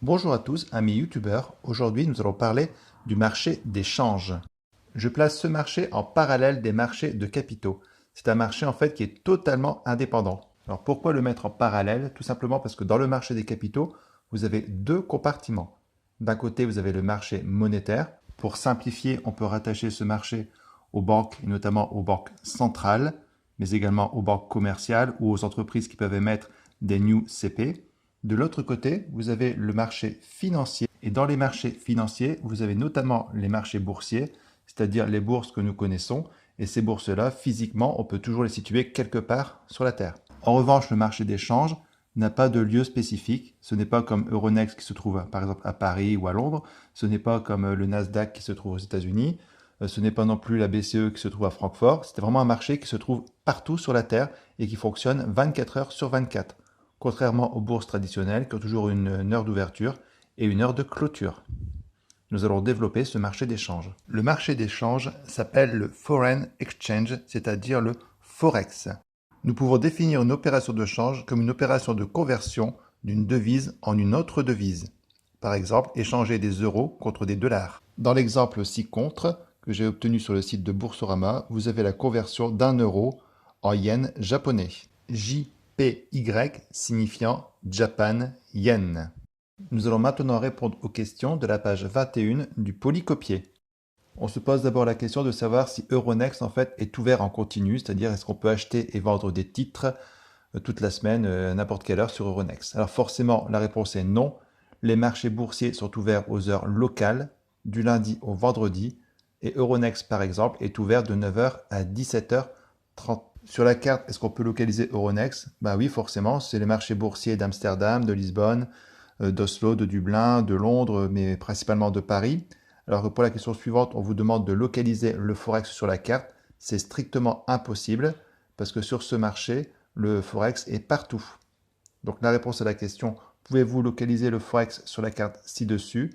Bonjour à tous, amis youtubeurs. Aujourd'hui, nous allons parler du marché des changes. Je place ce marché en parallèle des marchés de capitaux. C'est un marché en fait qui est totalement indépendant. Alors pourquoi le mettre en parallèle? Tout simplement parce que dans le marché des capitaux, vous avez deux compartiments. D'un côté, vous avez le marché monétaire. Pour simplifier, on peut rattacher ce marché aux banques, et notamment aux banques centrales, mais également aux banques commerciales ou aux entreprises qui peuvent émettre des new CP. De l'autre côté, vous avez le marché financier. Et dans les marchés financiers, vous avez notamment les marchés boursiers, c'est-à-dire les bourses que nous connaissons. Et ces bourses-là, physiquement, on peut toujours les situer quelque part sur la Terre. En revanche, le marché des changes n'a pas de lieu spécifique. Ce n'est pas comme Euronext qui se trouve par exemple à Paris ou à Londres. Ce n'est pas comme le Nasdaq qui se trouve aux États-Unis. Ce n'est pas non plus la BCE qui se trouve à Francfort. C'est vraiment un marché qui se trouve partout sur la Terre et qui fonctionne 24 heures sur 24. Contrairement aux bourses traditionnelles qui ont toujours une heure d'ouverture et une heure de clôture. Nous allons développer ce marché d'échange. Le marché d'échange s'appelle le Foreign Exchange, c'est-à-dire le Forex. Nous pouvons définir une opération de change comme une opération de conversion d'une devise en une autre devise. Par exemple, échanger des euros contre des dollars. Dans l'exemple ci-contre que j'ai obtenu sur le site de Boursorama, vous avez la conversion d'un euro en yen japonais. JPY signifiant Japan Yen. Nous allons maintenant répondre aux questions de la page 21 du polycopier. On se pose d'abord la question de savoir si Euronext en fait est ouvert en continu, c'est-à-dire est-ce qu'on peut acheter et vendre des titres toute la semaine, à n'importe quelle heure sur Euronext. Alors forcément, la réponse est non. Les marchés boursiers sont ouverts aux heures locales, du lundi au vendredi, et Euronext par exemple est ouvert de 9 h à 17 h 30. Sur la carte, est-ce qu'on peut localiser Euronext? Bah oui, forcément, c'est les marchés boursiers d'Amsterdam, de Lisbonne, d'Oslo, de Dublin, de Londres, mais principalement de Paris. Alors que pour la question suivante, on vous demande de localiser le Forex sur la carte. C'est strictement impossible parce que sur ce marché, le Forex est partout. Donc la réponse à la question, pouvez-vous localiser le Forex sur la carte ci-dessus?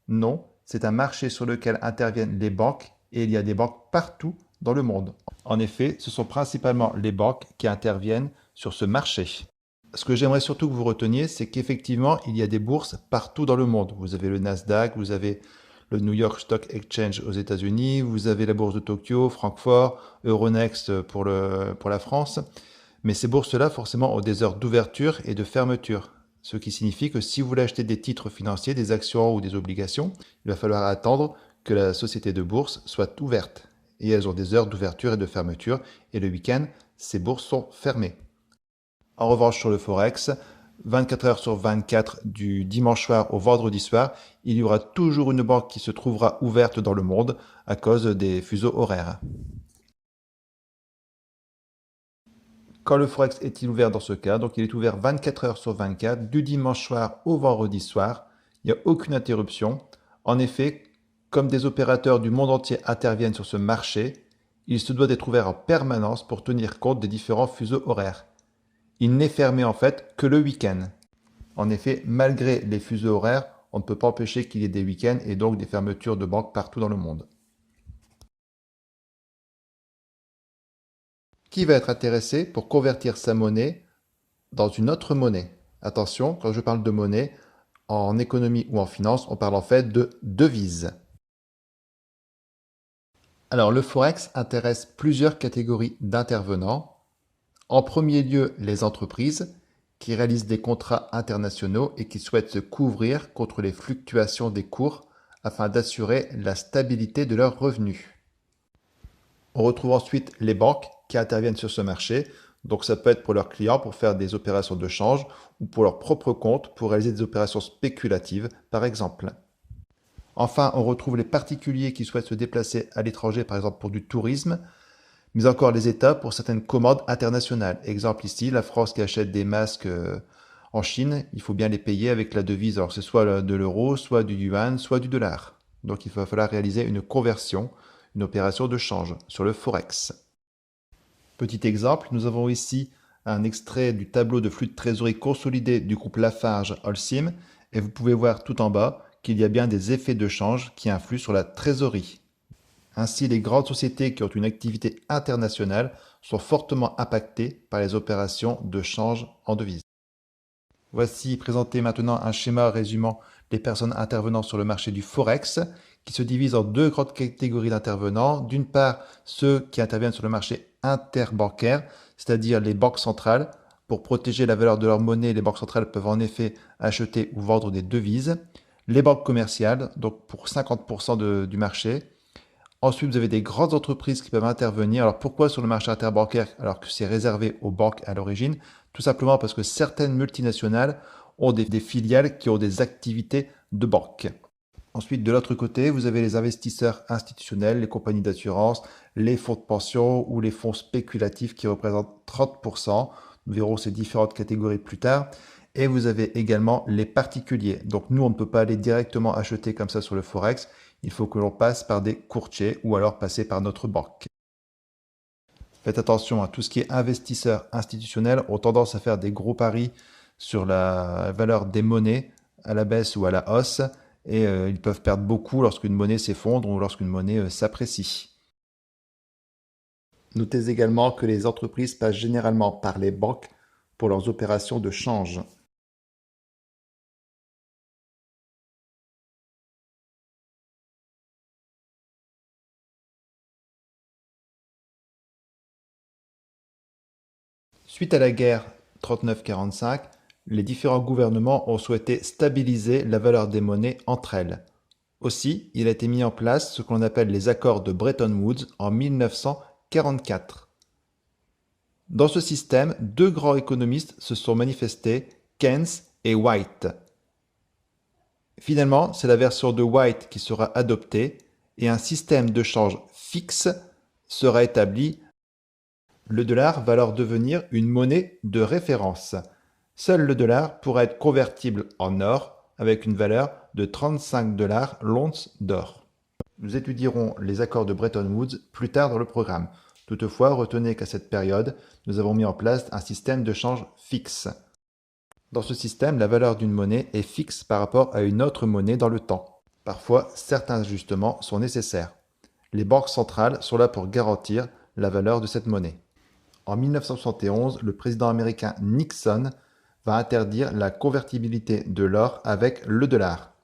Non, c'est un marché sur lequel interviennent les banques et il y a des banques partout dans le monde. En effet, ce sont principalement les banques qui interviennent sur ce marché. Ce que j'aimerais surtout que vous reteniez, c'est qu'effectivement, il y a des bourses partout dans le monde. Vous avez le Nasdaq, vous avez le New York Stock Exchange aux États-Unis, vous avez la bourse de Tokyo, Francfort, Euronext pour la France. Mais ces bourses-là, forcément, ont des heures d'ouverture et de fermeture. Ce qui signifie que si vous voulez acheter des titres financiers, des actions ou des obligations, il va falloir attendre que la société de bourse soit ouverte. Et elles ont des heures d'ouverture et de fermeture. Et le week-end, ces bourses sont fermées. En revanche, sur le Forex, 24 heures sur 24 du dimanche soir au vendredi soir, il y aura toujours une banque qui se trouvera ouverte dans le monde à cause des fuseaux horaires. Quand le Forex est-il ouvert dans ce cas? Donc il est ouvert 24 heures sur 24, du dimanche soir au vendredi soir. Il n'y a aucune interruption. En effet, comme des opérateurs du monde entier interviennent sur ce marché, il se doit d'être ouvert en permanence pour tenir compte des différents fuseaux horaires. Il n'est fermé en fait que le week-end. En effet, malgré les fuseaux horaires, on ne peut pas empêcher qu'il y ait des week-ends et donc des fermetures de banques partout dans le monde. Qui va être intéressé pour convertir sa monnaie dans une autre monnaie? Attention, quand je parle de monnaie, en économie ou en finance, on parle en fait de devise. Alors le Forex intéresse plusieurs catégories d'intervenants. En premier lieu, les entreprises qui réalisent des contrats internationaux et qui souhaitent se couvrir contre les fluctuations des cours afin d'assurer la stabilité de leurs revenus. On retrouve ensuite les banques qui interviennent sur ce marché. Donc ça peut être pour leurs clients pour faire des opérations de change ou pour leur propre compte pour réaliser des opérations spéculatives, par exemple. Enfin, on retrouve les particuliers qui souhaitent se déplacer à l'étranger, par exemple pour du tourisme, mais encore les États pour certaines commandes internationales. Exemple ici, la France qui achète des masques en Chine, il faut bien les payer avec la devise. Alors c'est soit de l'euro, soit du yuan, soit du dollar. Donc il va falloir réaliser une conversion, une opération de change sur le Forex. Petit exemple, nous avons ici un extrait du tableau de flux de trésorerie consolidé du groupe Lafarge-Holcim et vous pouvez voir tout en bas qu'il y a bien des effets de change qui influent sur la trésorerie. Ainsi, les grandes sociétés qui ont une activité internationale sont fortement impactées par les opérations de change en devises. Voici présenté maintenant un schéma résumant les personnes intervenant sur le marché du Forex, qui se divise en deux grandes catégories d'intervenants. D'une part, ceux qui interviennent sur le marché interbancaire, c'est-à-dire les banques centrales. Pour protéger la valeur de leur monnaie, les banques centrales peuvent en effet acheter ou vendre des devises. Les banques commerciales, donc pour 50% du marché. Ensuite, vous avez des grandes entreprises qui peuvent intervenir. Alors pourquoi sur le marché interbancaire alors que c'est réservé aux banques à l'origine? Tout simplement parce que certaines multinationales ont des filiales qui ont des activités de banque. Ensuite, de l'autre côté, vous avez les investisseurs institutionnels, les compagnies d'assurance, les fonds de pension ou les fonds spéculatifs qui représentent 30%. Nous verrons ces différentes catégories plus tard. Et vous avez également les particuliers. Donc nous, on ne peut pas aller directement acheter comme ça sur le Forex. Il faut que l'on passe par des courtiers ou alors passer par notre banque. Faites attention à tout ce qui est investisseurs institutionnels ont tendance à faire des gros paris sur la valeur des monnaies à la baisse ou à la hausse et ils peuvent perdre beaucoup lorsqu'une monnaie s'effondre ou lorsqu'une monnaie s'apprécie. Notez également que les entreprises passent généralement par les banques pour leurs opérations de change. Suite à la guerre 39-45, les différents gouvernements ont souhaité stabiliser la valeur des monnaies entre elles. Aussi, il a été mis en place ce qu'on appelle les accords de Bretton Woods en 1944. Dans ce système, deux grands économistes se sont manifestés, Keynes et White. Finalement, c'est la version de White qui sera adoptée et un système de change fixe sera établi. Le dollar va alors devenir une monnaie de référence. Seul le dollar pourra être convertible en or avec une valeur de 35 $ l'once d'or. Nous étudierons les accords de Bretton Woods plus tard dans le programme. Toutefois, retenez qu'à cette période, nous avons mis en place un système de change fixe. Dans ce système, la valeur d'une monnaie est fixe par rapport à une autre monnaie dans le temps. Parfois, certains ajustements sont nécessaires. Les banques centrales sont là pour garantir la valeur de cette monnaie. En 1971, le président américain Nixon va interdire la convertibilité de l'or avec le dollar.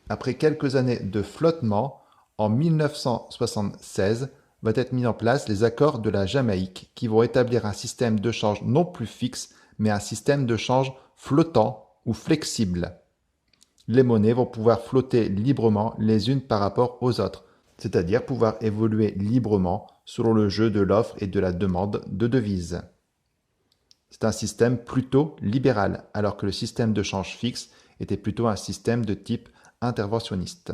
Après quelques années de flottement, en 1976 va être mis en place les accords de la Jamaïque qui vont établir un système de change non plus fixe mais un système de change flottant ou flexible. Les monnaies vont pouvoir flotter librement les unes par rapport aux autres, c'est-à-dire pouvoir évoluer librement selon le jeu de l'offre et de la demande de devises. C'est un système plutôt libéral, alors que le système de change fixe était plutôt un système de type interventionniste.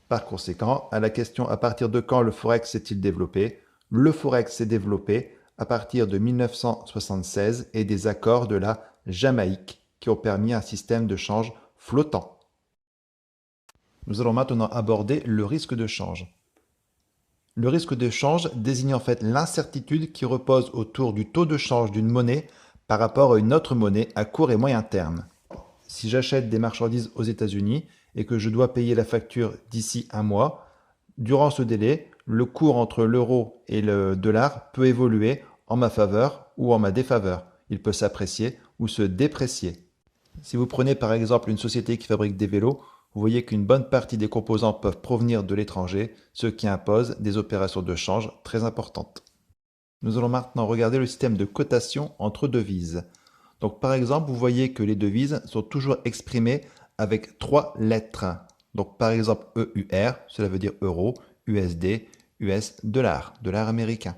Par conséquent, à la question à partir de quand le Forex s'est-il développé, le Forex s'est développé à partir de 1976 et des accords de la Jamaïque qui ont permis un système de change flottant. Nous allons maintenant aborder le risque de change. Le risque de change désigne en fait l'incertitude qui repose autour du taux de change d'une monnaie par rapport à une autre monnaie à court et moyen terme. Si j'achète des marchandises aux États-Unis et que je dois payer la facture d'ici un mois, durant ce délai, le cours entre l'euro et le dollar peut évoluer en ma faveur ou en ma défaveur. Il peut s'apprécier ou se déprécier. Si vous prenez par exemple une société qui fabrique des vélos, vous voyez qu'une bonne partie des composants peuvent provenir de l'étranger, ce qui impose des opérations de change très importantes. Nous allons maintenant regarder le système de cotation entre devises. Donc par exemple, vous voyez que les devises sont toujours exprimées avec trois lettres. Donc par exemple EUR, cela veut dire euro, USD, US dollar, dollar américain.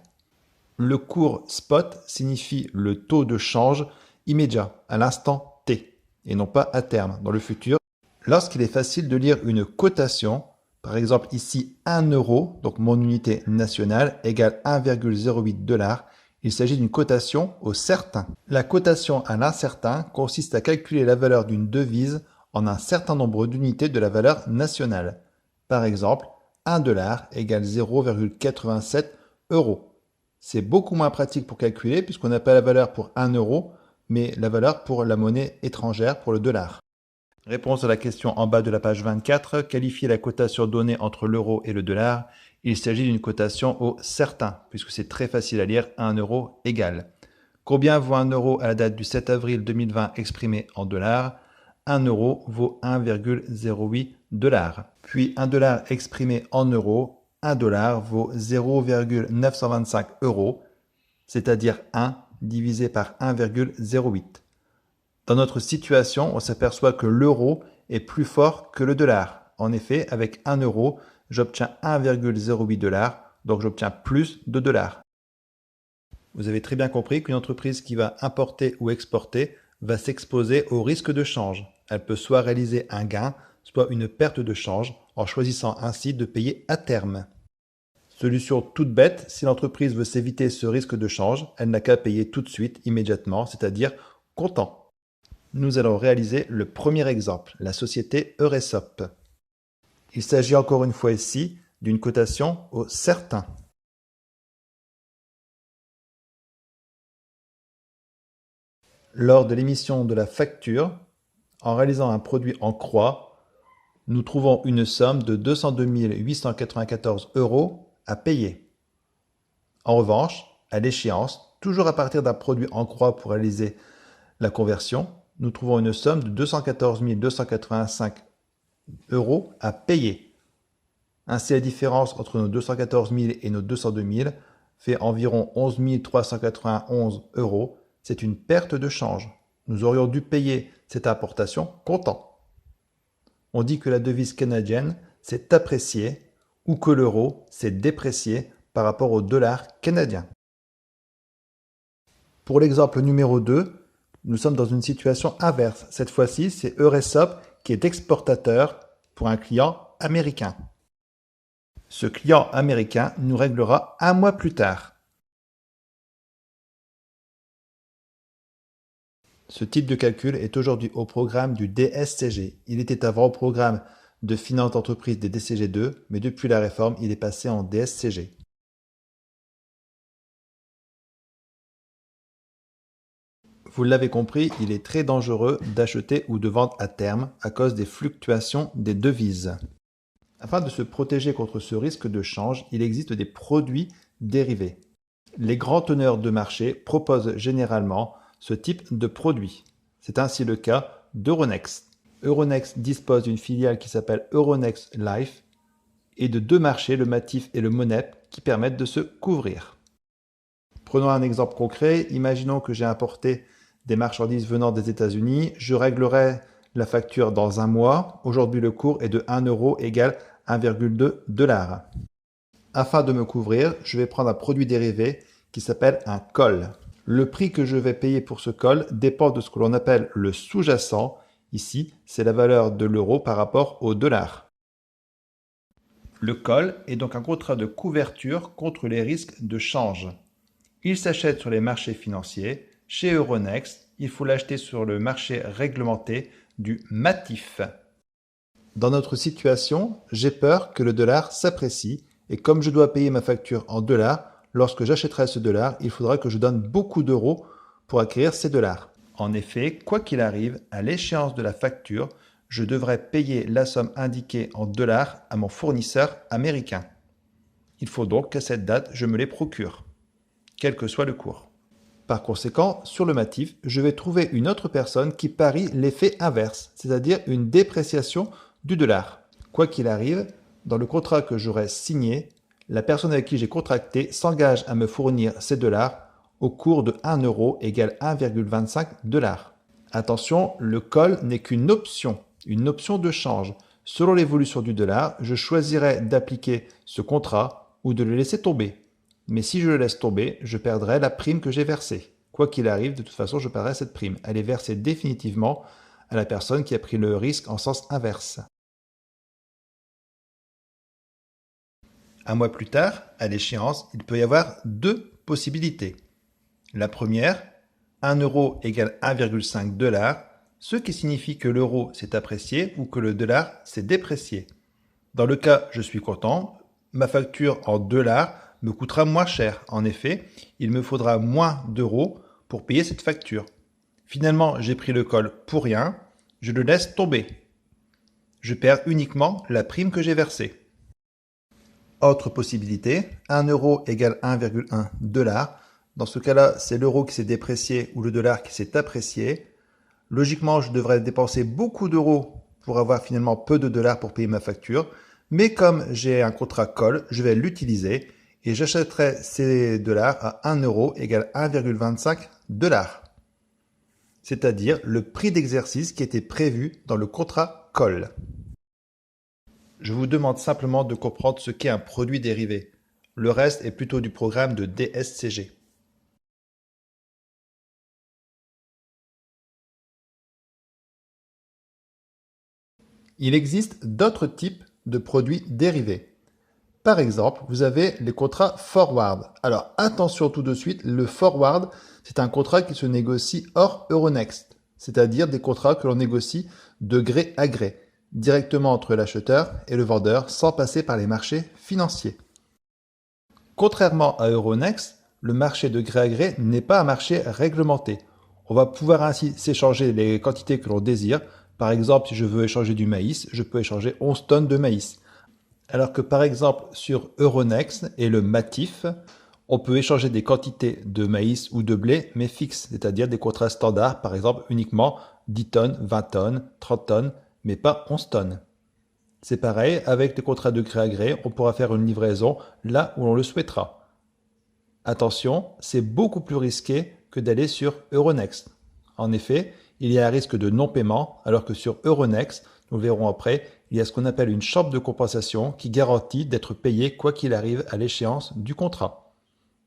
Le cours spot signifie le taux de change immédiat, à l'instant T, et non pas à terme, dans le futur. Lorsqu'il est facile de lire une cotation, par exemple ici 1 euro, donc mon unité nationale, égale 1,08 $, il s'agit d'une cotation au certain. La cotation à l'incertain consiste à calculer la valeur d'une devise en un certain nombre d'unités de la valeur nationale. Par exemple, 1 $ égale 0,87 €. C'est beaucoup moins pratique pour calculer puisqu'on n'a pas la valeur pour 1 euro, mais la valeur pour la monnaie étrangère, pour le dollar. Réponse à la question en bas de la page 24. Qualifier la cotation donnée entre l'euro et le dollar. Il s'agit d'une cotation au certain, puisque c'est très facile à lire, 1 euro égale. Combien vaut 1 euro à la date du 7 avril 2020 exprimé en dollars? 1 euro vaut 1,08 $. Puis 1 dollar exprimé en euros, 1 dollar vaut 0,925 euros, c'est-à-dire 1 divisé par 1,08. Dans notre situation, on s'aperçoit que l'euro est plus fort que le dollar. En effet, avec 1 euro, j'obtiens 1,08 $, donc j'obtiens plus de dollars. Vous avez très bien compris qu'une entreprise qui va importer ou exporter va s'exposer au risque de change. Elle peut soit réaliser un gain, soit une perte de change, en choisissant ainsi de payer à terme. Solution toute bête, si l'entreprise veut s'éviter ce risque de change, elle n'a qu'à payer tout de suite, immédiatement, c'est-à-dire comptant. Nous allons réaliser le premier exemple, la société Euresop. Il s'agit encore une fois ici d'une cotation au certain. Lors de l'émission de la facture, en réalisant un produit en croix, nous trouvons une somme de 202 894 euros à payer. En revanche, à l'échéance, toujours à partir d'un produit en croix pour réaliser la conversion, nous trouvons une somme de 214 285 euros à payer. Ainsi, la différence entre nos 214 000 et nos 202 000 fait environ 11 391 euros. C'est une perte de change. Nous aurions dû payer cette importation comptant. On dit que la devise canadienne s'est appréciée ou que l'euro s'est déprécié par rapport au dollar canadien. Pour l'exemple numéro 2, nous sommes dans une situation inverse. Cette fois-ci, c'est Euresop qui est exportateur pour un client américain. Ce client américain nous réglera un mois plus tard. Ce type de calcul est aujourd'hui au programme du DSCG. Il était avant au programme de finance d'entreprise des DCG2, mais depuis la réforme, il est passé en DSCG. Vous l'avez compris, il est très dangereux d'acheter ou de vendre à terme à cause des fluctuations des devises. Afin de se protéger contre ce risque de change, il existe des produits dérivés. Les grands teneurs de marché proposent généralement ce type de produit. C'est ainsi le cas d'Euronext. Euronext dispose d'une filiale qui s'appelle Euronext Life et de deux marchés, le Matif et le Monep, qui permettent de se couvrir. Prenons un exemple concret. Imaginons que j'ai importé des marchandises venant des États-Unis. Je réglerai la facture dans un mois. Aujourd'hui, le cours est de 1 euro égale 1,2 $. Afin de me couvrir, je vais prendre un produit dérivé qui s'appelle un call. Le prix que je vais payer pour ce call dépend de ce que l'on appelle le sous-jacent. Ici, c'est la valeur de l'euro par rapport au dollar. Le call est donc un contrat de couverture contre les risques de change. Il s'achète sur les marchés financiers. Chez Euronext, il faut l'acheter sur le marché réglementé du Matif. Dans notre situation, j'ai peur que le dollar s'apprécie et comme je dois payer ma facture en dollars, lorsque j'achèterai ce dollar, il faudra que je donne beaucoup d'euros pour acquérir ces dollars. En effet, quoi qu'il arrive, à l'échéance de la facture, je devrais payer la somme indiquée en dollars à mon fournisseur américain. Il faut donc qu'à cette date, je me les procure, quel que soit le cours. Par conséquent, sur le Matif, je vais trouver une autre personne qui parie l'effet inverse, c'est-à-dire une dépréciation du dollar. Quoi qu'il arrive, dans le contrat que j'aurai signé, la personne avec qui j'ai contracté s'engage à me fournir ces dollars au cours de 1 euro égale 1,25 $. Attention, le call n'est qu'une option de change. Selon l'évolution du dollar, je choisirai d'appliquer ce contrat ou de le laisser tomber. Mais si je le laisse tomber, je perdrai la prime que j'ai versée. Quoi qu'il arrive, de toute façon, je perdrai cette prime. Elle est versée définitivement à la personne qui a pris le risque en sens inverse. Un mois plus tard, à l'échéance, il peut y avoir deux possibilités. La première, 1 euro égale 1,5 $, ce qui signifie que l'euro s'est apprécié ou que le dollar s'est déprécié. Dans le cas, je suis content, ma facture en dollars me coûtera moins cher. En effet, il me faudra moins d'euros pour payer cette facture. Finalement, j'ai pris le call pour rien, je le laisse tomber. Je perds uniquement la prime que j'ai versée. Autre possibilité, 1 euro égale 1,1 $. Dans ce cas-là, c'est l'euro qui s'est déprécié ou le dollar qui s'est apprécié. Logiquement, je devrais dépenser beaucoup d'euros pour avoir finalement peu de dollars pour payer ma facture. Mais comme j'ai un contrat call, je vais l'utiliser et j'achèterai ces dollars à 1 euro égale 1,25 dollars. C'est-à-dire le prix d'exercice qui était prévu dans le contrat call. Je vous demande simplement de comprendre ce qu'est un produit dérivé. Le reste est plutôt du programme de DSCG. Il existe d'autres types de produits dérivés. Par exemple, vous avez les contrats forward. Alors attention tout de suite, le forward, c'est un contrat qui se négocie hors Euronext, c'est-à-dire des contrats que l'on négocie de gré à gré, directement entre l'acheteur et le vendeur sans passer par les marchés financiers. Contrairement à Euronext, le marché de gré à gré n'est pas un marché réglementé. On va pouvoir ainsi s'échanger les quantités que l'on désire. Par exemple, si je veux échanger du maïs, je peux échanger 11 tonnes de maïs. Alors que par exemple sur Euronext et le Matif, on peut échanger des quantités de maïs ou de blé, mais fixes, c'est-à-dire des contrats standards, par exemple uniquement 10 tonnes, 20 tonnes, 30 tonnes, mais pas 11 tonnes. C'est pareil, avec les contrats de gré à gré, on pourra faire une livraison là où l'on le souhaitera. Attention, c'est beaucoup plus risqué que d'aller sur Euronext. En effet, il y a un risque de non-paiement, alors que sur Euronext, nous le verrons après, il y a ce qu'on appelle une chambre de compensation qui garantit d'être payé quoi qu'il arrive à l'échéance du contrat.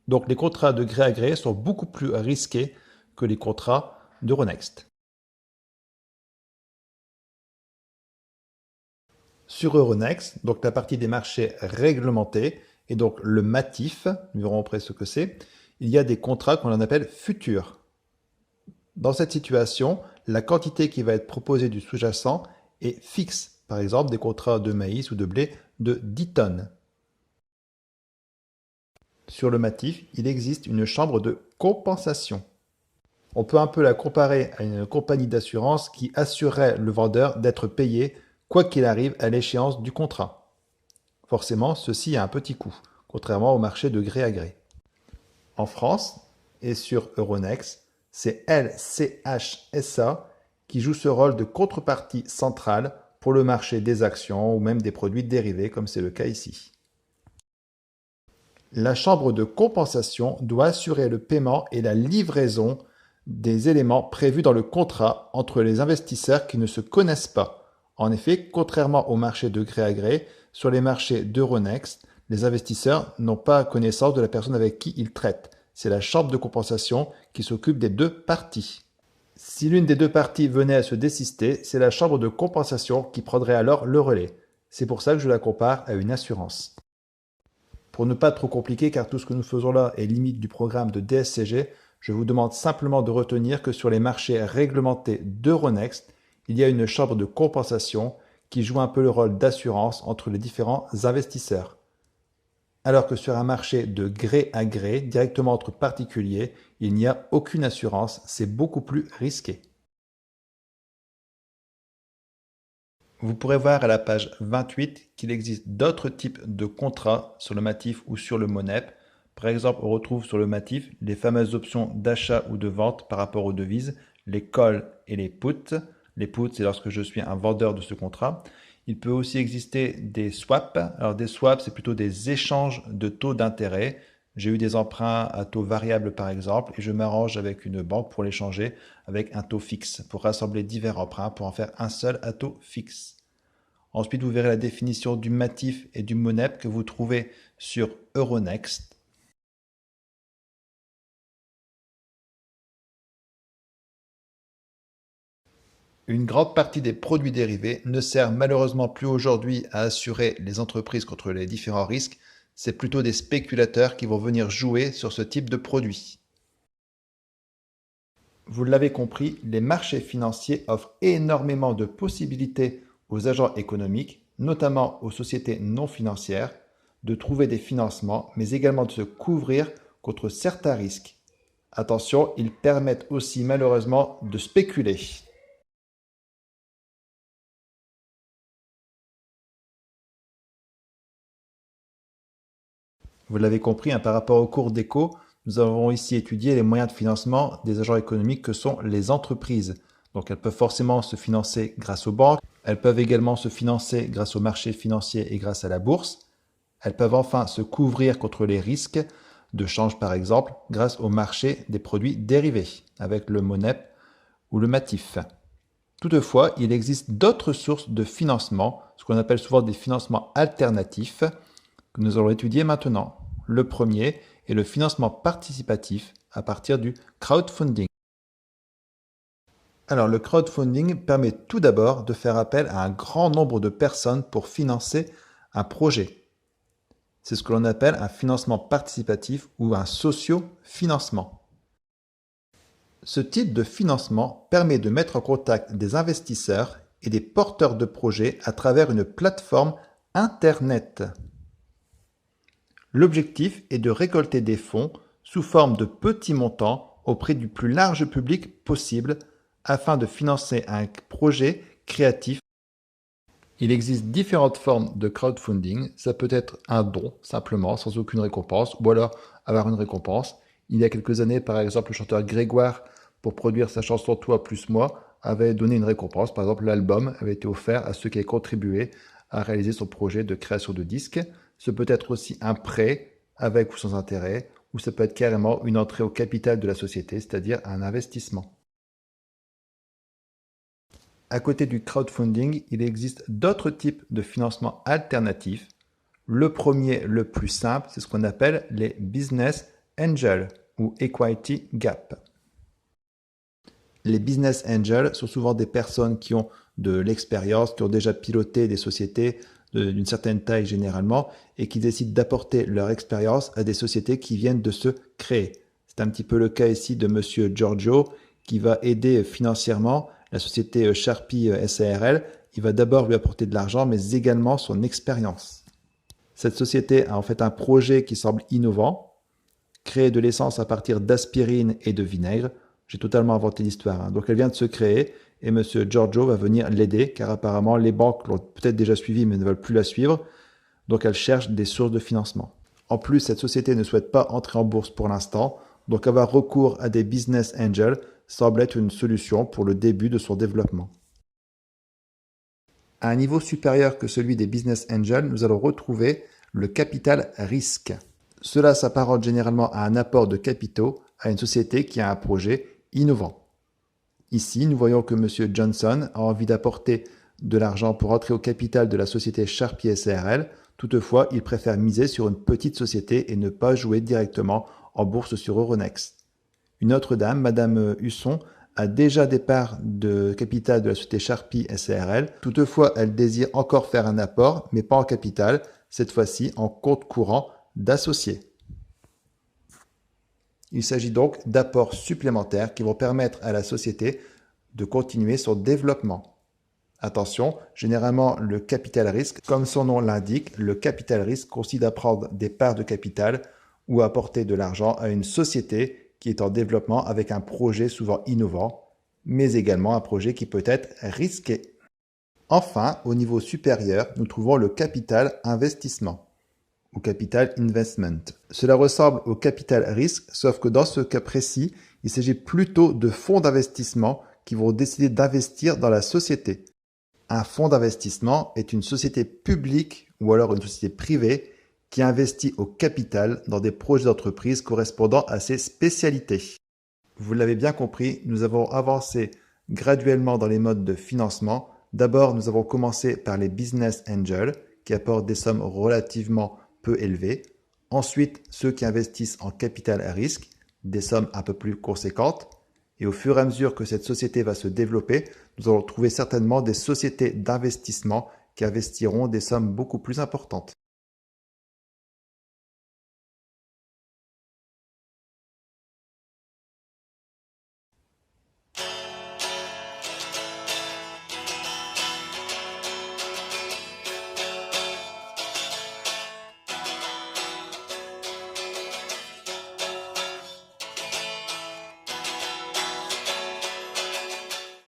Donc les contrats de gré à gré sont beaucoup plus risqués que les contrats d'Euronext. Sur Euronext, donc la partie des marchés réglementés, et donc le MATIF, nous verrons après ce que c'est, il y a des contrats qu'on appelle futurs. Dans cette situation, la quantité qui va être proposée du sous-jacent est fixe. Par exemple, des contrats de maïs ou de blé de 10 tonnes. Sur le Matif, il existe une chambre de compensation. On peut un peu la comparer à une compagnie d'assurance qui assurerait le vendeur d'être payé quoi qu'il arrive à l'échéance du contrat. Forcément, ceci a un petit coût, contrairement au marché de gré à gré. En France et sur Euronext, c'est LCH SA qui joue ce rôle de contrepartie centrale pour le marché des actions ou même des produits dérivés comme c'est le cas ici. La chambre de compensation doit assurer le paiement et la livraison des éléments prévus dans le contrat entre les investisseurs qui ne se connaissent pas. En effet, contrairement au marché de gré à gré, sur les marchés d'Euronext, les investisseurs n'ont pas connaissance de la personne avec qui ils traitent. C'est la chambre de compensation qui s'occupe des deux parties. Si l'une des deux parties venait à se désister, c'est la chambre de compensation qui prendrait alors le relais. C'est pour ça que je la compare à une assurance. Pour ne pas trop compliquer, car tout ce que nous faisons là est limite du programme de DSCG, je vous demande simplement de retenir que sur les marchés réglementés d'Euronext, il y a une chambre de compensation qui joue un peu le rôle d'assurance entre les différents investisseurs. Alors que sur un marché de gré à gré, directement entre particuliers, il n'y a aucune assurance, c'est beaucoup plus risqué. Vous pourrez voir à la page 28 qu'il existe d'autres types de contrats sur le Matif ou sur le Monep. Par exemple, on retrouve sur le Matif les fameuses options d'achat ou de vente par rapport aux devises, les calls et les puts. Les puts, c'est lorsque je suis un vendeur de ce contrat. Il peut aussi exister des swaps. Alors des swaps, c'est plutôt des échanges de taux d'intérêt. J'ai eu des emprunts à taux variable par exemple et je m'arrange avec une banque pour l'échanger avec un taux fixe, pour rassembler divers emprunts pour en faire un seul à taux fixe. Ensuite, vous verrez la définition du Matif et du Monep que vous trouvez sur Euronext. Une grande partie des produits dérivés ne sert malheureusement plus aujourd'hui à assurer les entreprises contre les différents risques, c'est plutôt des spéculateurs qui vont venir jouer sur ce type de produits. Vous l'avez compris, les marchés financiers offrent énormément de possibilités aux agents économiques, notamment aux sociétés non financières, de trouver des financements, mais également de se couvrir contre certains risques. Attention, ils permettent aussi malheureusement de spéculer. Vous l'avez compris, hein, par rapport au cours d'écho, nous avons ici étudié les moyens de financement des agents économiques que sont les entreprises. Donc elles peuvent forcément se financer grâce aux banques, elles peuvent également se financer grâce aux marchés financiers et grâce à la bourse. Elles peuvent enfin se couvrir contre les risques de change par exemple grâce au marché des produits dérivés avec le MONEP ou le MATIF. Toutefois, il existe d'autres sources de financement, ce qu'on appelle souvent des financements alternatifs, que nous allons étudier maintenant. Le premier est le financement participatif à partir du crowdfunding. Alors, le crowdfunding permet tout d'abord de faire appel à un grand nombre de personnes pour financer un projet. C'est ce que l'on appelle un financement participatif ou un socio-financement. Ce type de financement permet de mettre en contact des investisseurs et des porteurs de projets à travers une plateforme Internet. L'objectif est de récolter des fonds sous forme de petits montants auprès du plus large public possible afin de financer un projet créatif. Il existe différentes formes de crowdfunding. Ça peut être un don, simplement, sans aucune récompense, ou alors avoir une récompense. Il y a quelques années, par exemple, le chanteur Grégoire, pour produire sa chanson Toi plus moi, avait donné une récompense. Par exemple, l'album avait été offert à ceux qui avaient contribué à réaliser son projet de création de disques. Ce peut être aussi un prêt, avec ou sans intérêt, ou ça peut être carrément une entrée au capital de la société, c'est-à-dire un investissement. À côté du crowdfunding, il existe d'autres types de financement alternatifs. Le premier, le plus simple, c'est ce qu'on appelle les business angels ou equity gap. Les business angels sont souvent des personnes qui ont de l'expérience, qui ont déjà piloté des sociétés d'une certaine taille généralement et qui décident d'apporter leur expérience à des sociétés qui viennent de se créer. C'est un petit peu le cas ici de Monsieur Giorgio qui va aider financièrement la société Sharpie SARL. Il va d'abord lui apporter de l'argent mais également son expérience. Cette société a en fait un projet qui semble innovant, créer de l'essence à partir d'aspirine et de vinaigre. J'ai totalement inventé l'histoire. Donc elle vient de se créer et M. Giorgio va venir l'aider car apparemment les banques l'ont peut-être déjà suivi mais ne veulent plus la suivre. Donc elle cherche des sources de financement. En plus, cette société ne souhaite pas entrer en bourse pour l'instant. Donc avoir recours à des business angels semble être une solution pour le début de son développement. À un niveau supérieur que celui des business angels, nous allons retrouver le capital risque. Cela s'apparente généralement à un apport de capitaux à une société qui a un projet innovant. Ici, nous voyons que M. Johnson a envie d'apporter de l'argent pour entrer au capital de la société Sharpie SARL. Toutefois, il préfère miser sur une petite société et ne pas jouer directement en bourse sur Euronext. Une autre dame, Madame Husson, a déjà des parts de capital de la société Sharpie SARL. Toutefois, elle désire encore faire un apport, mais pas en capital, cette fois-ci en compte courant d'associés. Il s'agit donc d'apports supplémentaires qui vont permettre à la société de continuer son développement. Attention, généralement le capital risque, comme son nom l'indique, le capital risque consiste à prendre des parts de capital ou à apporter de l'argent à une société qui est en développement avec un projet souvent innovant, mais également un projet qui peut être risqué. Enfin, au niveau supérieur, nous trouvons le capital investissement ou capital investment. Cela ressemble au capital risque, sauf que dans ce cas précis, il s'agit plutôt de fonds d'investissement qui vont décider d'investir dans la société. Un fonds d'investissement est une société publique ou alors une société privée qui investit au capital dans des projets d'entreprise correspondant à ses spécialités. Vous l'avez bien compris, nous avons avancé graduellement dans les modes de financement. D'abord, nous avons commencé par les business angels qui apportent des sommes relativement peu élevées. Ensuite, ceux qui investissent en capital à risque, des sommes un peu plus conséquentes. Et au fur et à mesure que cette société va se développer, nous allons trouver certainement des sociétés d'investissement qui investiront des sommes beaucoup plus importantes.